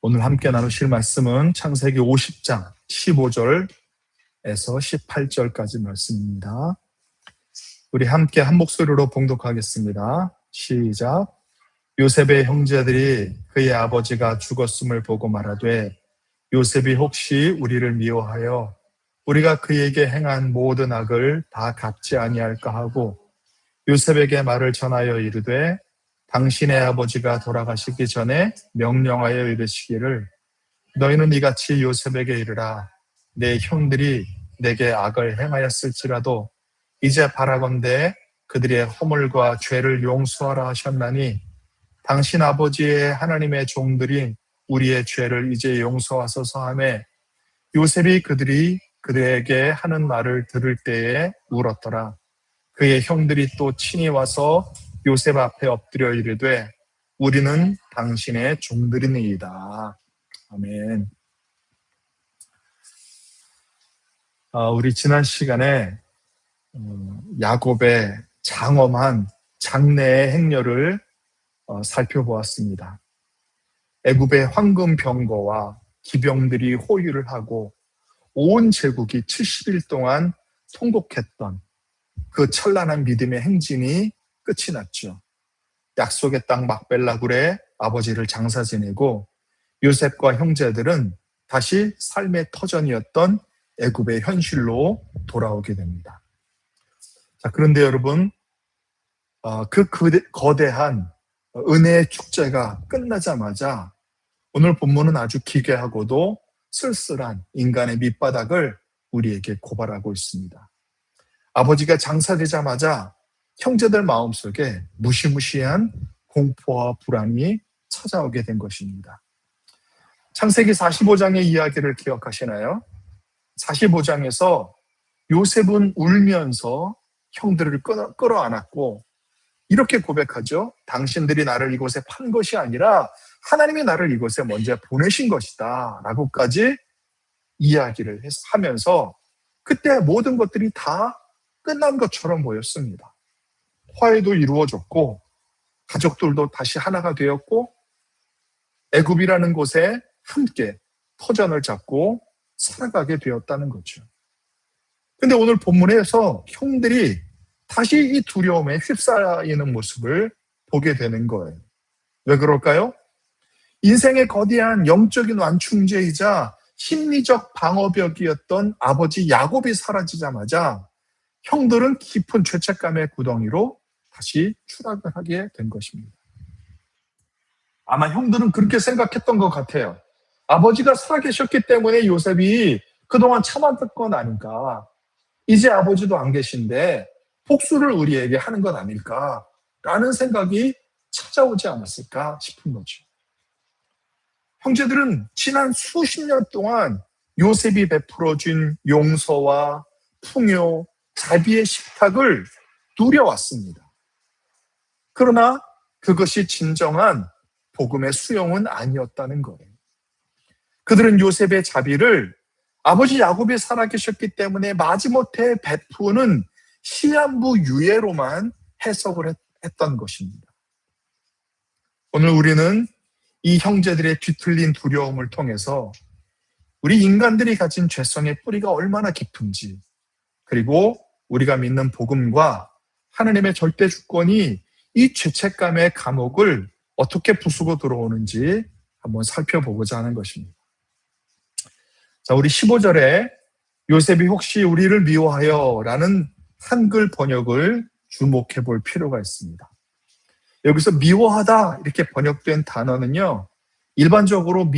오늘 함께 나누실 말씀은 창세기 50장 15절에서 18절까지 말씀입니다. 우리 함께 한 목소리로 봉독하겠습니다. 시작. 요셉의 형제들이 그의 아버지가 죽었음을 보고 말하되 요셉이 혹시 우리를 미워하여 우리가 그에게 행한 모든 악을 다 갚지 아니할까 하고 요셉에게 말을 전하여 이르되 당신의 아버지가 돌아가시기 전에 명령하여 이르시기를 너희는 이같이 요셉에게 이르라. 내 형들이 내게 악을 행하였을지라도 이제 바라건대 그들의 허물과 죄를 용서하라 하셨나니 당신 아버지의 하나님의 종들이 우리의 죄를 이제 용서하소서 하며 요셉이 그들이 그들에게 하는 말을 들을 때에 울었더라. 그의 형들이 또 친히 와서 요셉 앞에 엎드려 이르되 우리는 당신의 종들이니이다. 아멘. 우리 지난 시간에 야곱의 장엄한 장래의 행렬을 살펴보았습니다. 애굽의 황금 병거와 기병들이 호위를 하고 온 제국이 70일 동안 통곡했던 그 찬란한 믿음의 행진이 끝이 났죠. 약속의 땅 막벨라굴에 아버지를 장사 지내고 요셉과 형제들은 다시 삶의 터전이었던 애굽의 현실로 돌아오게 됩니다. 자, 그런데 여러분, 그 거대한 은혜의 축제가 끝나자마자 오늘 본문은 아주 기괴하고도 쓸쓸한 인간의 밑바닥을 우리에게 고발하고 있습니다. 아버지가 장사되자마자 형제들 마음속에 무시무시한 공포와 불안이 찾아오게 된 것입니다. 창세기 45장의 이야기를 기억하시나요? 45장에서 요셉은 울면서 형들을 끌어안았고 이렇게 고백하죠. 당신들이 나를 이곳에 판 것이 아니라 하나님이 나를 이곳에 먼저 보내신 것이다 라고까지 이야기를 하면서 그때 모든 것들이 다 끝난 것처럼 보였습니다. 화해도 이루어졌고 가족들도 다시 하나가 되었고 애굽이라는 곳에 함께 터전을 잡고 살아가게 되었다는 거죠. 근데 오늘 본문에서 형들이 다시 이 두려움에 휩싸이는 모습을 보게 되는 거예요. 왜 그럴까요? 인생의 거대한 영적인 완충제이자 심리적 방어벽이었던 아버지 야곱이 사라지자마자 형들은 깊은 죄책감의 구덩이로 다시 추락을 하게 된 것입니다. 아마 형들은 그렇게 생각했던 것 같아요. 아버지가 살아계셨기 때문에 요셉이 그동안 참았던 건 아닌가. 이제 아버지도 안 계신데 복수를 우리에게 하는 것 아닐까라는 생각이 찾아오지 않았을까 싶은 거죠. 형제들은 지난 수십 년 동안 요셉이 베풀어준 용서와 풍요, 자비의 식탁을 누려왔습니다. 그러나 그것이 진정한 복음의 수용은 아니었다는 거예요. 그들은 요셉의 자비를 아버지 야곱이 살아계셨기 때문에 마지못해 베푸는 시한부 유예로만 해석을 했던 것입니다. 오늘 우리는 이 형제들의 뒤틀린 두려움을 통해서 우리 인간들이 가진 죄성의 뿌리가 얼마나 깊은지, 그리고 우리가 믿는 복음과 하나님의 절대 주권이 이 죄책감의 감옥을 어떻게 부수고 들어오는지 한번 살펴보고자 하는 것입니다. 자, 우리 15절에 요셉이 혹시 우리를 미워하여 라는 한글 번역을 주목해 볼 필요가 있습니다. 여기서 미워하다 이렇게 번역된 단어는요, 일반적으로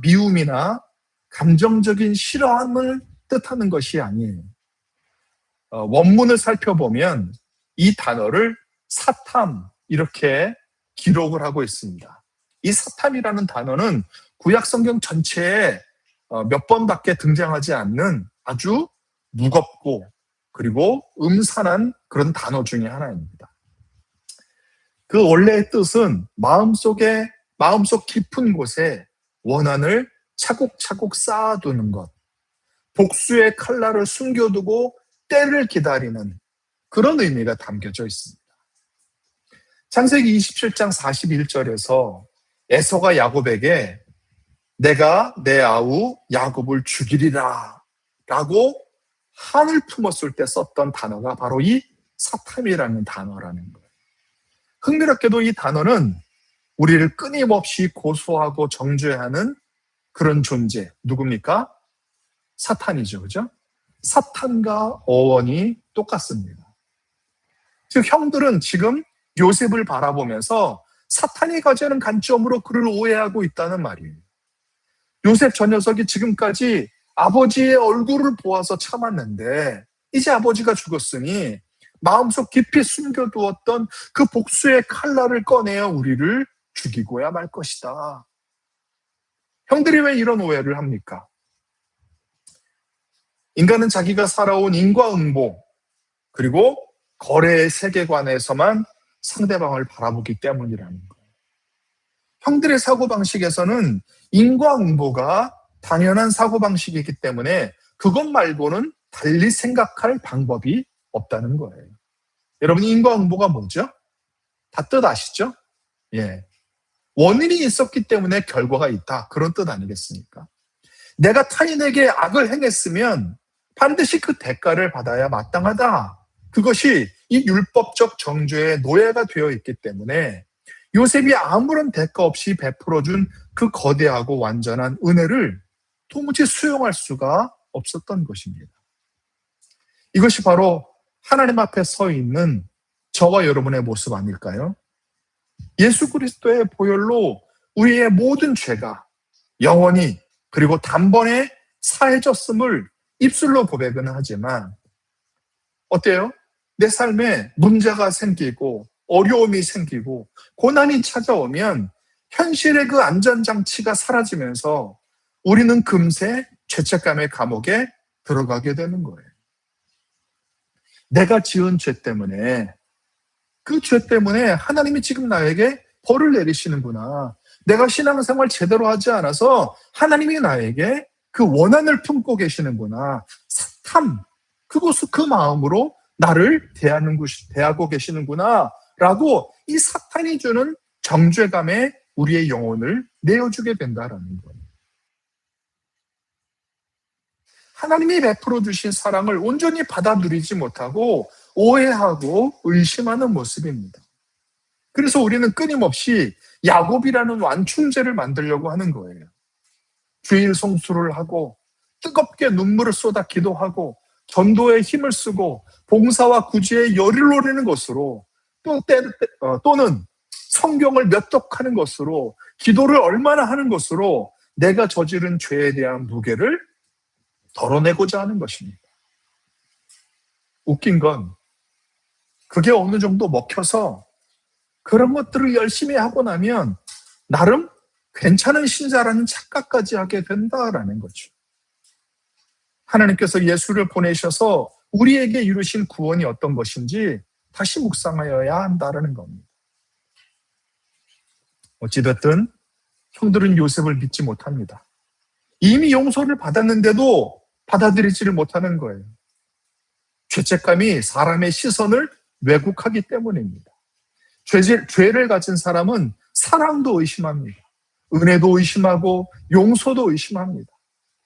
미움이나 감정적인 싫어함을 뜻하는 것이 아니에요. 원문을 살펴보면 이 단어를 사탐 이렇게 기록을 하고 있습니다. 이 사탐이라는 단어는 구약 성경 전체에 몇 번밖에 등장하지 않는 아주 무겁고 그리고 음산한 그런 단어 중에 하나입니다. 그 원래의 뜻은 마음속 깊은 곳에 원한을 차곡차곡 쌓아두는 것, 복수의 칼날을 숨겨두고 때를 기다리는 그런 의미가 담겨져 있습니다. 창세기 27장 41절에서 에서가 야곱에게 내가 내 아우 야곱을 죽이리라 라고 한을 품었을 때 썼던 단어가 바로 이 사탐이라는 단어라는 거예요. 흥미롭게도 이 단어는 우리를 끊임없이 고소하고 정죄하는 그런 존재, 누굽니까? 사탄이죠, 그죠? 사탄과 어원이 똑같습니다. 즉 형들은 지금 요셉을 바라보면서 사탄이 가지는 관점으로 그를 오해하고 있다는 말이에요. 요셉 저 녀석이 지금까지 아버지의 얼굴을 보아서 참았는데 이제 아버지가 죽었으니 마음속 깊이 숨겨두었던 그 복수의 칼날을 꺼내어 우리를 죽이고야 말 것이다. 형들이 왜 이런 오해를 합니까? 인간은 자기가 살아온 인과응보 그리고 거래의 세계관에서만 상대방을 바라보기 때문이라는 거예요. 형들의 사고방식에서는 인과응보가 당연한 사고방식이기 때문에 그것 말고는 달리 생각할 방법이 없다는 거예요. 여러분, 인과응보가 뭐죠? 다 뜻 아시죠? 예. 원인이 있었기 때문에 결과가 있다. 그런 뜻 아니겠습니까? 내가 타인에게 악을 행했으면 반드시 그 대가를 받아야 마땅하다. 그것이 이 율법적 정죄의 노예가 되어 있기 때문에 요셉이 아무런 대가 없이 베풀어준 그 거대하고 완전한 은혜를 도무지 수용할 수가 없었던 것입니다. 이것이 바로 하나님 앞에 서 있는 저와 여러분의 모습 아닐까요? 예수 그리스도의 보혈로 우리의 모든 죄가 영원히 그리고 단번에 사해졌음을 입술로 고백은 하지만 어때요? 내 삶에 문제가 생기고 어려움이 생기고 고난이 찾아오면 현실의 그 안전장치가 사라지면서 우리는 금세 죄책감의 감옥에 들어가게 되는 거예요. 내가 지은 죄 때문에 그 죄 때문에 하나님이 지금 나에게 벌을 내리시는구나. 내가 신앙생활 제대로 하지 않아서 하나님이 나에게 그 원한을 품고 계시는구나. 사탐, 그것을 그 마음으로 나를 대하고 계시는구나 라고 이 사탄이 주는 정죄감에 우리의 영혼을 내어주게 된다라는 거예요. 하나님이 베풀어 주신 사랑을 온전히 받아 누리지 못하고 오해하고 의심하는 모습입니다. 그래서 우리는 끊임없이 야곱이라는 완충제를 만들려고 하는 거예요. 주일 송수를 하고 뜨겁게 눈물을 쏟아 기도하고 전도에 힘을 쓰고 봉사와 구제에 열을 올리는 것으로 또는 성경을 몇 독하는 것으로 기도를 얼마나 하는 것으로 내가 저지른 죄에 대한 무게를 덜어내고자 하는 것입니다. 웃긴 건 그게 어느 정도 먹혀서 그런 것들을 열심히 하고 나면 나름 괜찮은 신자라는 착각까지 하게 된다라는 거죠. 하나님께서 예수를 보내셔서 우리에게 이루신 구원이 어떤 것인지 다시 묵상하여야 한다라는 겁니다. 어찌됐든 형들은 요셉을 믿지 못합니다. 이미 용서를 받았는데도 받아들이지를 못하는 거예요. 죄책감이 사람의 시선을 왜곡하기 때문입니다. 죄를 가진 사람은 사랑도 의심합니다. 은혜도 의심하고 용서도 의심합니다.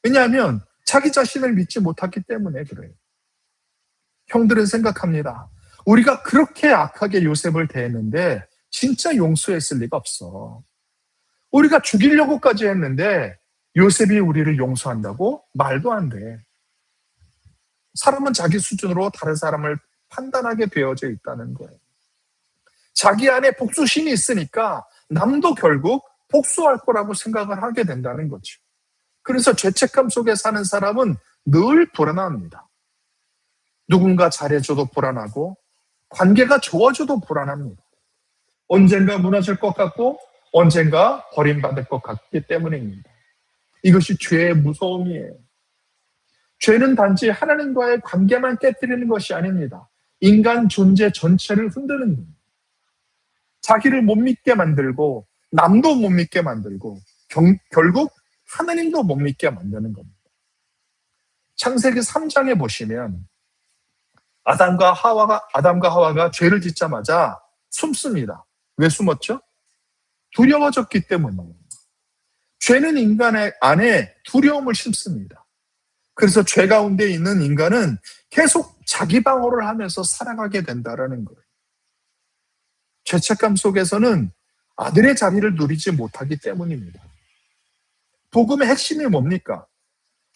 왜냐하면 자기 자신을 믿지 못했기 때문에 그래요. 형들은 생각합니다. 우리가 그렇게 악하게 요셉을 대했는데 진짜 용서했을 리가 없어. 우리가 죽이려고까지 했는데 요셉이 우리를 용서한다고? 말도 안 돼. 사람은 자기 수준으로 다른 사람을 판단하게 되어져 있다는 거예요. 자기 안에 복수심이 있으니까 남도 결국 복수할 거라고 생각을 하게 된다는 거죠. 그래서 죄책감 속에 사는 사람은 늘 불안합니다. 누군가 잘해줘도 불안하고 관계가 좋아져도 불안합니다. 언젠가 무너질 것 같고 언젠가 버림받을 것 같기 때문입니다. 이것이 죄의 무서움이에요. 죄는 단지 하나님과의 관계만 깨뜨리는 것이 아닙니다. 인간 존재 전체를 흔드는 거예요. 자기를 못 믿게 만들고 남도 못 믿게 만들고 결국 하나님도 못 믿게 만드는 겁니다. 창세기 3장에 보시면 아담과 하와가 죄를 짓자마자 숨습니다. 왜 숨었죠? 두려워졌기 때문이에요. 죄는 인간의 안에 두려움을 심습니다. 그래서 죄 가운데 있는 인간은 계속 자기 방어를 하면서 살아가게 된다라는 거예요. 죄책감 속에서는 아들의 자리를 누리지 못하기 때문입니다. 복음의 핵심이 뭡니까?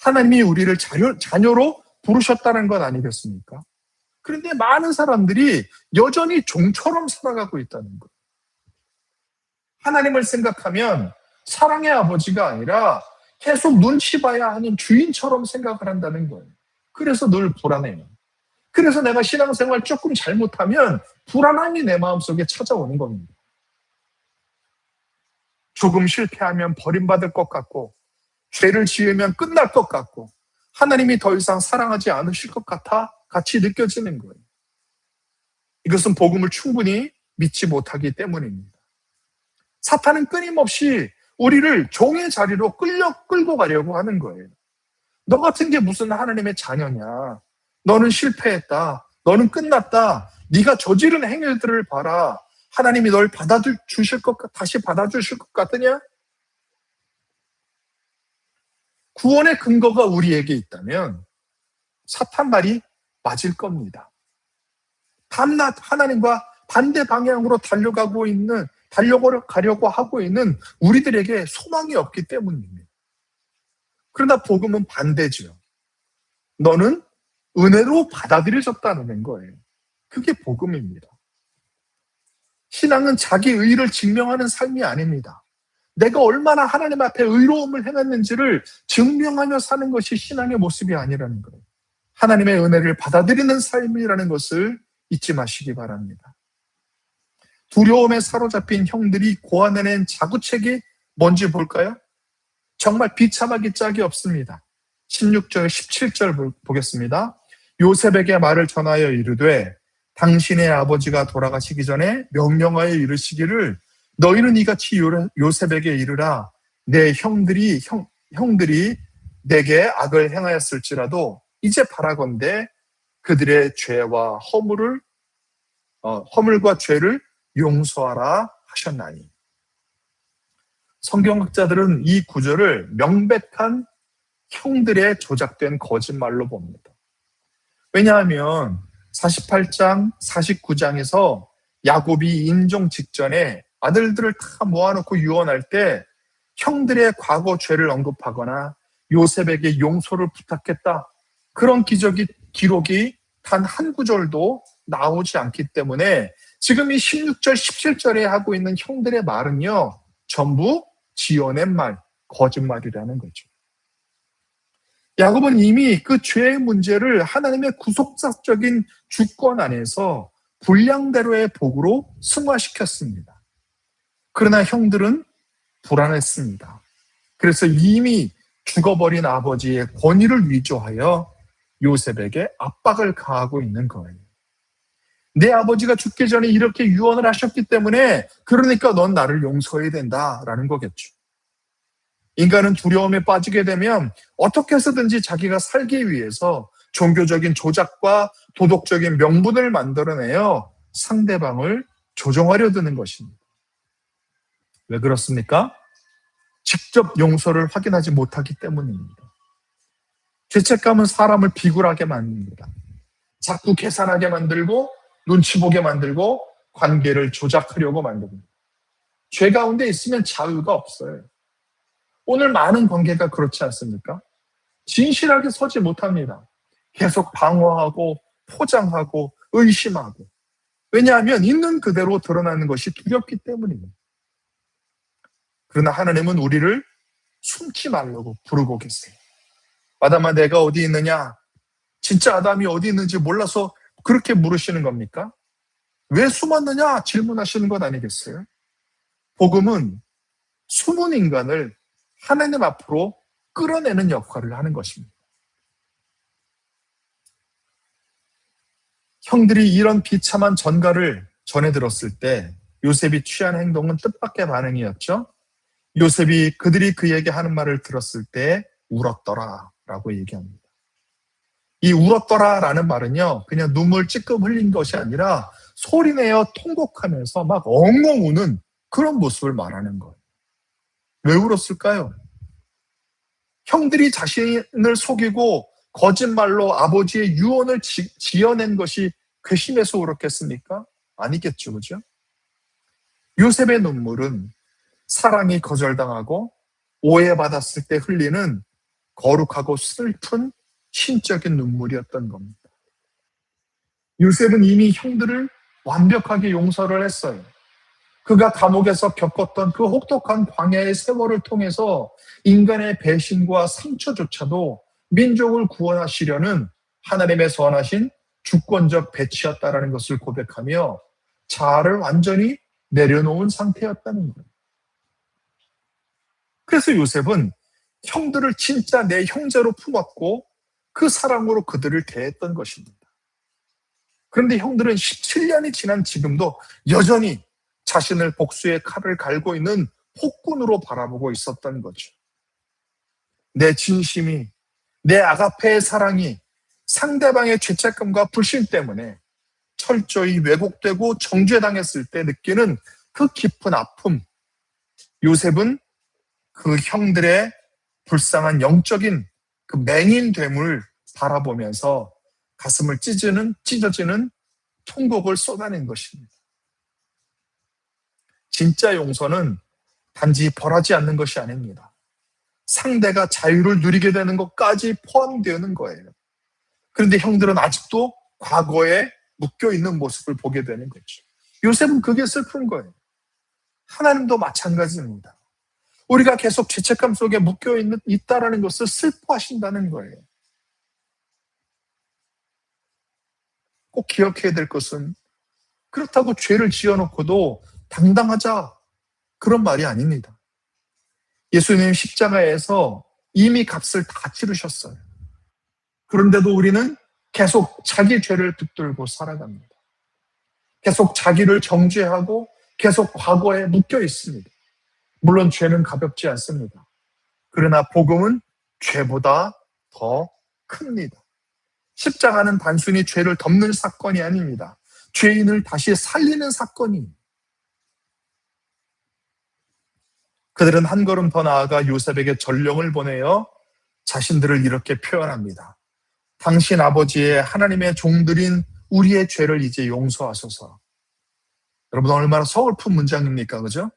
하나님이 우리를 자녀로 부르셨다는 것 아니겠습니까? 그런데 많은 사람들이 여전히 종처럼 살아가고 있다는 거예요. 하나님을 생각하면 사랑의 아버지가 아니라 계속 눈치 봐야 하는 주인처럼 생각을 한다는 거예요. 그래서 늘 불안해요. 그래서 내가 신앙생활 조금 잘못하면 불안함이 내 마음속에 찾아오는 겁니다. 조금 실패하면 버림받을 것 같고, 죄를 지으면 끝날 것 같고, 하나님이 더 이상 사랑하지 않으실 것 같이 느껴지는 거예요. 이것은 복음을 충분히 믿지 못하기 때문입니다. 사탄은 끊임없이 우리를 종의 자리로 끌고 가려고 하는 거예요. 너 같은 게 무슨 하나님의 자녀냐? 너는 실패했다. 너는 끝났다. 네가 저지른 행위들을 봐라. 하나님이 널 다시 받아주실 것 같으냐? 구원의 근거가 우리에게 있다면 사탄 말이 맞을 겁니다. 밤낮 하나님과 반대 방향으로 달려가려고 하고 있는 우리들에게 소망이 없기 때문입니다. 그러나 복음은 반대죠. 너는 은혜로 받아들여졌다는 거예요. 그게 복음입니다. 신앙은 자기 의를 증명하는 삶이 아닙니다. 내가 얼마나 하나님 앞에 의로움을 행했는지를 증명하며 사는 것이 신앙의 모습이 아니라는 거예요. 하나님의 은혜를 받아들이는 삶이라는 것을 잊지 마시기 바랍니다. 두려움에 사로잡힌 형들이 고안해낸 자구책이 뭔지 볼까요? 정말 비참하기 짝이 없습니다. 16절, 17절 보겠습니다. 요셉에게 말을 전하여 이르되 당신의 아버지가 돌아가시기 전에 명령하여 이르시기를 너희는 이같이 요셉에게 이르라. 내 형들이 내게 악을 행하였을지라도 이제 바라건대 그들의 죄와 허물과 죄를 용서하라 하셨나니. 성경학자들은 이 구절을 명백한 형들의 조작된 거짓말로 봅니다. 왜냐하면 48장, 49장에서 야곱이 인종 직전에 아들들을 다 모아놓고 유언할 때 형들의 과거 죄를 언급하거나 요셉에게 용서를 부탁했다. 그런 기록이 단 한 구절도 나오지 않기 때문에 지금 이 16절, 17절에 하고 있는 형들의 말은요, 전부 지어낸 말, 거짓말이라는 거죠. 야곱은 이미 그 죄의 문제를 하나님의 구속사적인 주권 안에서 분량대로의 복으로 승화시켰습니다. 그러나 형들은 불안했습니다. 그래서 이미 죽어버린 아버지의 권위를 위조하여 요셉에게 압박을 가하고 있는 거예요. 내 아버지가 죽기 전에 이렇게 유언을 하셨기 때문에 그러니까 넌 나를 용서해야 된다라는 거겠죠. 인간은 두려움에 빠지게 되면 어떻게 해서든지 자기가 살기 위해서 종교적인 조작과 도덕적인 명분을 만들어내어 상대방을 조종하려 드는 것입니다. 왜 그렇습니까? 직접 용서를 확인하지 못하기 때문입니다. 죄책감은 사람을 비굴하게 만듭니다. 자꾸 계산하게 만들고 눈치 보게 만들고 관계를 조작하려고 만듭니다. 죄 가운데 있으면 자유가 없어요. 오늘 많은 관계가 그렇지 않습니까? 진실하게 서지 못합니다. 계속 방어하고 포장하고 의심하고. 왜냐하면 있는 그대로 드러나는 것이 두렵기 때문입니다. 그러나 하나님은 우리를 숨지 말라고 부르고 계세요. 아담아 내가 어디 있느냐? 진짜 아담이 어디 있는지 몰라서 그렇게 물으시는 겁니까? 왜 숨었느냐? 질문하시는 것 아니겠어요? 복음은 숨은 인간을 하나님 앞으로 끌어내는 역할을 하는 것입니다. 형들이 이런 비참한 전가를 전해 들었을 때 요셉이 취한 행동은 뜻밖의 반응이었죠. 요셉이 그들이 그에게 하는 말을 들었을 때 울었더라라고 얘기합니다. 이 울었더라라는 말은요, 그냥 눈물 찔끔 흘린 것이 아니라 소리내어 통곡하면서 막 엉엉 우는 그런 모습을 말하는 거예요. 왜 울었을까요? 형들이 자신을 속이고 거짓말로 아버지의 유언을 지어낸 것이 괘씸해서 그렇겠습니까? 아니겠죠, 그죠? 요셉의 눈물은 사랑이 거절당하고 오해받았을 때 흘리는 거룩하고 슬픈 신적인 눈물이었던 겁니다. 요셉은 이미 형들을 완벽하게 용서를 했어요. 그가 감옥에서 겪었던 그 혹독한 광야의 세월을 통해서 인간의 배신과 상처조차도 민족을 구원하시려는 하나님의 선하신 주권적 배치였다라는 것을 고백하며 자아를 완전히 내려놓은 상태였다는 거예요. 그래서 요셉은 형들을 진짜 내 형제로 품었고 그 사랑으로 그들을 대했던 것입니다. 그런데 형들은 17년이 지난 지금도 여전히 자신을 복수의 칼을 갈고 있는 폭군으로 바라보고 있었던 거죠. 내 진심이, 내 아가페의 사랑이 상대방의 죄책감과 불신 때문에 철저히 왜곡되고 정죄당했을 때 느끼는 그 깊은 아픔. 요셉은 그 형들의 불쌍한 영적인 그 맹인됨을 바라보면서 가슴을 찢어지는 통곡을 쏟아낸 것입니다. 진짜 용서는 단지 벌하지 않는 것이 아닙니다. 상대가 자유를 누리게 되는 것까지 포함되는 거예요. 그런데 형들은 아직도 과거에 묶여있는 모습을 보게 되는 거죠. 요셉은 그게 슬픈 거예요. 하나님도 마찬가지입니다. 우리가 계속 죄책감 속에 있다라는 것을 슬퍼하신다는 거예요. 꼭 기억해야 될 것은 그렇다고 죄를 지어놓고도 당당하자 그런 말이 아닙니다. 예수님 십자가에서 이미 값을 다 치르셨어요. 그런데도 우리는 계속 자기 죄를 붙들고 살아갑니다. 계속 자기를 정죄하고 계속 과거에 묶여 있습니다. 물론 죄는 가볍지 않습니다. 그러나 복음은 죄보다 더 큽니다. 십자가는 단순히 죄를 덮는 사건이 아닙니다. 죄인을 다시 살리는 사건입니다. 그들은 한 걸음 더 나아가 요셉에게 전령을 보내어 자신들을 이렇게 표현합니다. 당신 아버지의 하나님의 종들인 우리의 죄를 이제 용서하소서. 여러분 얼마나 서글픈 문장입니까? 그죠?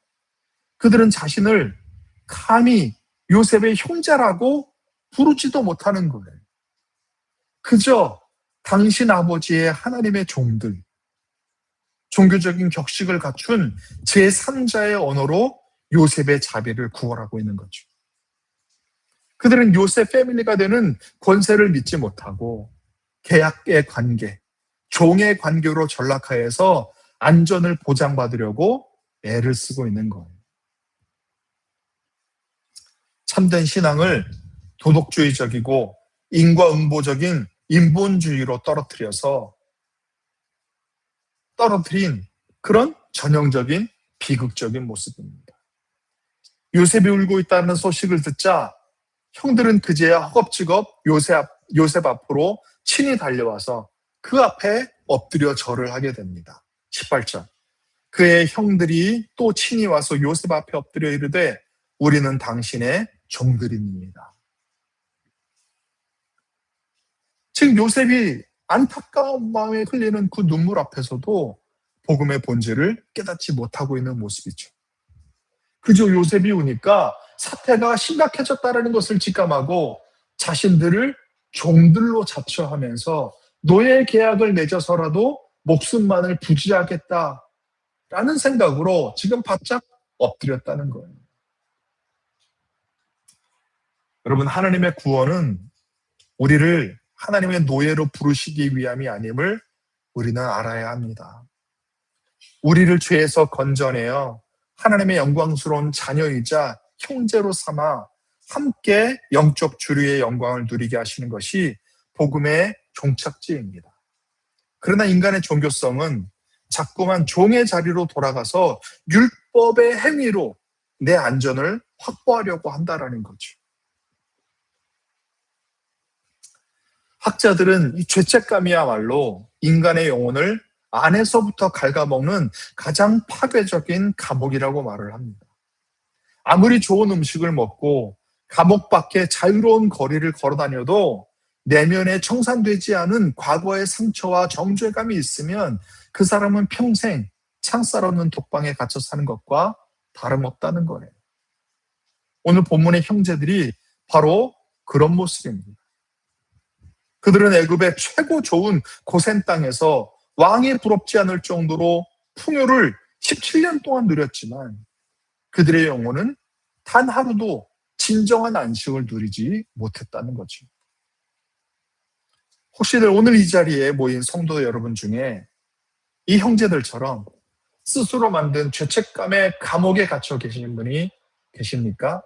그들은 자신을 감히 요셉의 형제라고 부르지도 못하는 거예요. 그저 당신 아버지의 하나님의 종들, 종교적인 격식을 갖춘 제3자의 언어로 요셉의 자비를 구걸하고 있는 거죠. 그들은 요셉 패밀리가 되는 권세를 믿지 못하고 계약의 관계, 종의 관계로 전락하여서 안전을 보장받으려고 애를 쓰고 있는 거예요. 참된 신앙을 도덕주의적이고 인과응보적인 인본주의로 떨어뜨린 그런 전형적인 비극적인 모습입니다. 요셉이 울고 있다는 소식을 듣자 형들은 그제야 허겁지겁 요셉 앞으로 친히 달려와서 그 앞에 엎드려 절을 하게 됩니다. 18절. 그의 형들이 또 친히 와서 요셉 앞에 엎드려 이르되 우리는 당신의 종들입니다. 지금 요셉이 안타까운 마음에 흘리는 그 눈물 앞에서도 복음의 본질을 깨닫지 못하고 있는 모습이죠. 그저 요셉이 우니까 사태가 심각해졌다는 것을 직감하고 자신들을 종들로 자처하면서 노예 계약을 맺어서라도 목숨만을 부지하겠다라는 생각으로 지금 바짝 엎드렸다는 거예요. 여러분, 하나님의 구원은 우리를 하나님의 노예로 부르시기 위함이 아님을 우리는 알아야 합니다. 우리를 죄에서 건져내어 하나님의 영광스러운 자녀이자 형제로 삼아 함께 영적 주류의 영광을 누리게 하시는 것이 복음의 종착지입니다. 그러나 인간의 종교성은 자꾸만 종의 자리로 돌아가서 율법의 행위로 내 안전을 확보하려고 한다는 거죠. 학자들은 이 죄책감이야말로 인간의 영혼을 안에서부터 갉아먹는 가장 파괴적인 감옥이라고 말을 합니다. 아무리 좋은 음식을 먹고 감옥 밖에 자유로운 거리를 걸어 다녀도 내면에 청산되지 않은 과거의 상처와 정죄감이 있으면 그 사람은 평생 창살 없는 독방에 갇혀 사는 것과 다름없다는 거예요. 오늘 본문의 형제들이 바로 그런 모습입니다. 그들은 애굽의 최고 좋은 고센 땅에서 왕이 부럽지 않을 정도로 풍요를 17년 동안 누렸지만 그들의 영혼은 단 하루도 진정한 안식을 누리지 못했다는 거죠. 혹시들 오늘 이 자리에 모인 성도 여러분 중에 이 형제들처럼 스스로 만든 죄책감의 감옥에 갇혀 계시는 분이 계십니까?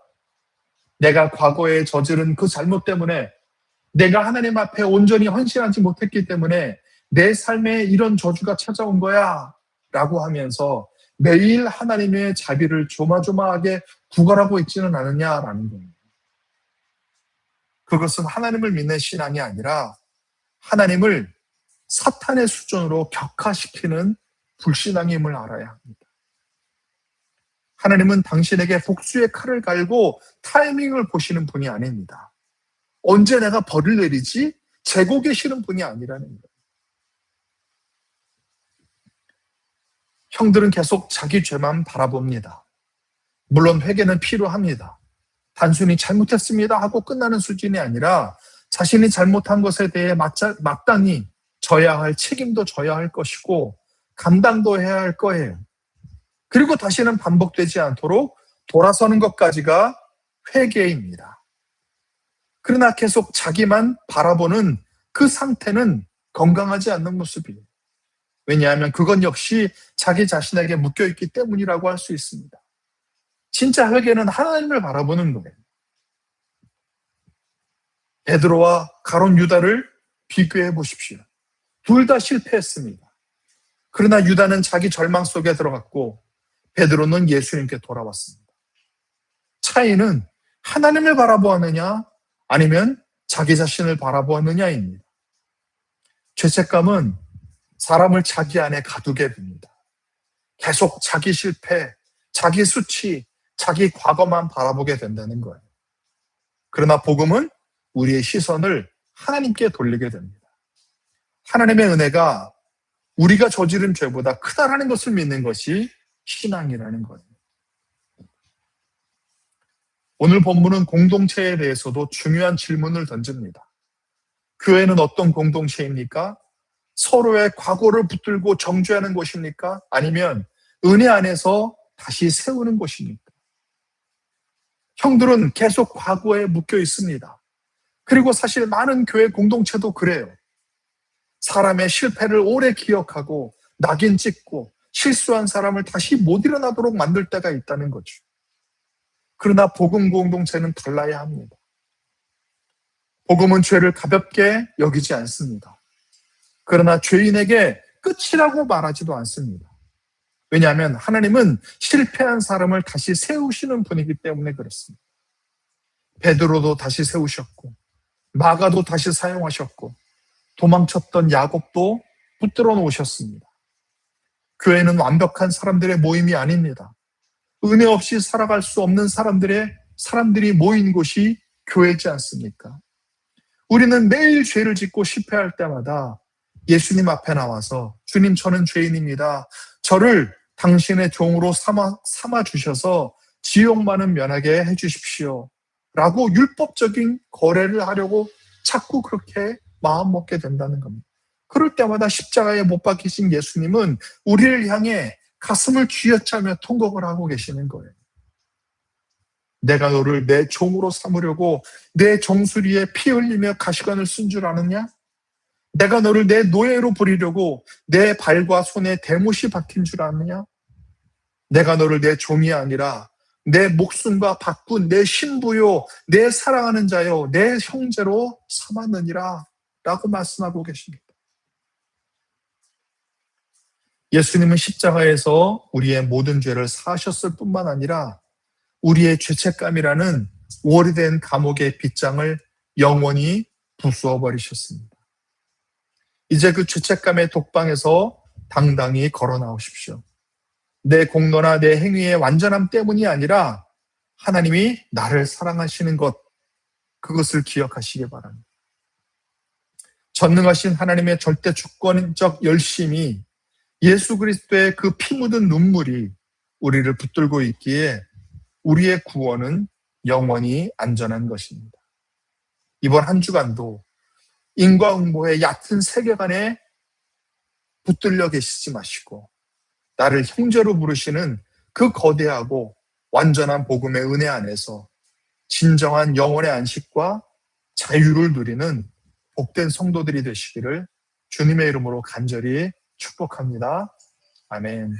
내가 과거에 저지른 그 잘못 때문에, 내가 하나님 앞에 온전히 헌신하지 못했기 때문에 내 삶에 이런 저주가 찾아온 거야 라고 하면서 매일 하나님의 자비를 조마조마하게 구걸하고 있지는 않느냐라는 거예요. 그것은 하나님을 믿는 신앙이 아니라 하나님을 사탄의 수준으로 격화시키는 불신앙임을 알아야 합니다. 하나님은 당신에게 복수의 칼을 갈고 타이밍을 보시는 분이 아닙니다. 언제 내가 벌을 내리지? 재고 계시는 분이 아니라는 거예요. 형들은 계속 자기 죄만 바라봅니다. 물론 회개는 필요합니다. 단순히 잘못했습니다 하고 끝나는 수준이 아니라 자신이 잘못한 것에 대해 마땅히 져야 할 책임도 져야 할 것이고 감당도 해야 할 거예요. 그리고 다시는 반복되지 않도록 돌아서는 것까지가 회개입니다. 그러나 계속 자기만 바라보는 그 상태는 건강하지 않는 모습이에요. 왜냐하면 그건 역시 자기 자신에게 묶여있기 때문이라고 할 수 있습니다. 진짜 회개는 하나님을 바라보는 거예요. 베드로와 가룟 유다를 비교해 보십시오. 둘 다 실패했습니다. 그러나 유다는 자기 절망 속에 들어갔고 베드로는 예수님께 돌아왔습니다. 차이는 하나님을 바라보았느냐 아니면 자기 자신을 바라보았느냐입니다. 죄책감은 사람을 자기 안에 가두게 됩니다. 계속 자기 실패, 자기 수치, 자기 과거만 바라보게 된다는 거예요. 그러나 복음은 우리의 시선을 하나님께 돌리게 됩니다. 하나님의 은혜가 우리가 저지른 죄보다 크다라는 것을 믿는 것이 신앙이라는 거예요. 오늘 본문은 공동체에 대해서도 중요한 질문을 던집니다. 교회는 어떤 공동체입니까? 서로의 과거를 붙들고 정죄하는 곳입니까? 아니면 은혜 안에서 다시 세우는 곳입니까? 형들은 계속 과거에 묶여 있습니다. 그리고 사실 많은 교회 공동체도 그래요. 사람의 실패를 오래 기억하고 낙인 찍고 실수한 사람을 다시 못 일어나도록 만들 때가 있다는 거죠. 그러나 복음 공동체는 달라야 합니다. 복음은 죄를 가볍게 여기지 않습니다. 그러나 죄인에게 끝이라고 말하지도 않습니다. 왜냐하면 하나님은 실패한 사람을 다시 세우시는 분이기 때문에 그렇습니다. 베드로도 다시 세우셨고 마가도 다시 사용하셨고 도망쳤던 야곱도 붙들어 놓으셨습니다. 교회는 완벽한 사람들의 모임이 아닙니다. 은혜 없이 살아갈 수 없는 사람들이 모인 곳이 교회지 않습니까? 우리는 매일 죄를 짓고 실패할 때마다 예수님 앞에 나와서 주님, 저는 죄인입니다. 저를 당신의 종으로 삼아 주셔서 지옥만은 면하게 해주십시오. 라고 율법적인 거래를 하려고 자꾸 그렇게 마음 먹게 된다는 겁니다. 그럴 때마다 십자가에 못 박히신 예수님은 우리를 향해 가슴을 쥐어짜며 통곡을 하고 계시는 거예요. 내가 너를 내 종으로 삼으려고 내 정수리에 피 흘리며 가시관을 쓴 줄 아느냐? 내가 너를 내 노예로 부리려고 내 발과 손에 대못이 박힌 줄 아느냐? 내가 너를 내 종이 아니라 내 목숨과 바꾼 내 신부요, 내 사랑하는 자요, 내 형제로 삼았느니라 라고 말씀하고 계십니다. 예수님은 십자가에서 우리의 모든 죄를 사하셨을 뿐만 아니라 우리의 죄책감이라는 오래된 감옥의 빗장을 영원히 부수어 버리셨습니다. 이제 그 죄책감의 독방에서 당당히 걸어 나오십시오. 내 공로나 내 행위의 완전함 때문이 아니라 하나님이 나를 사랑하시는 것, 그것을 기억하시기 바랍니다. 전능하신 하나님의 절대 주권적 열심이 예수 그리스도의 그 피 묻은 눈물이 우리를 붙들고 있기에 우리의 구원은 영원히 안전한 것입니다. 이번 한 주간도 인과응보의 얕은 세계관에 붙들려 계시지 마시고 나를 형제로 부르시는 그 거대하고 완전한 복음의 은혜 안에서 진정한 영혼의 안식과 자유를 누리는 복된 성도들이 되시기를 주님의 이름으로 간절히 축복합니다. 아멘.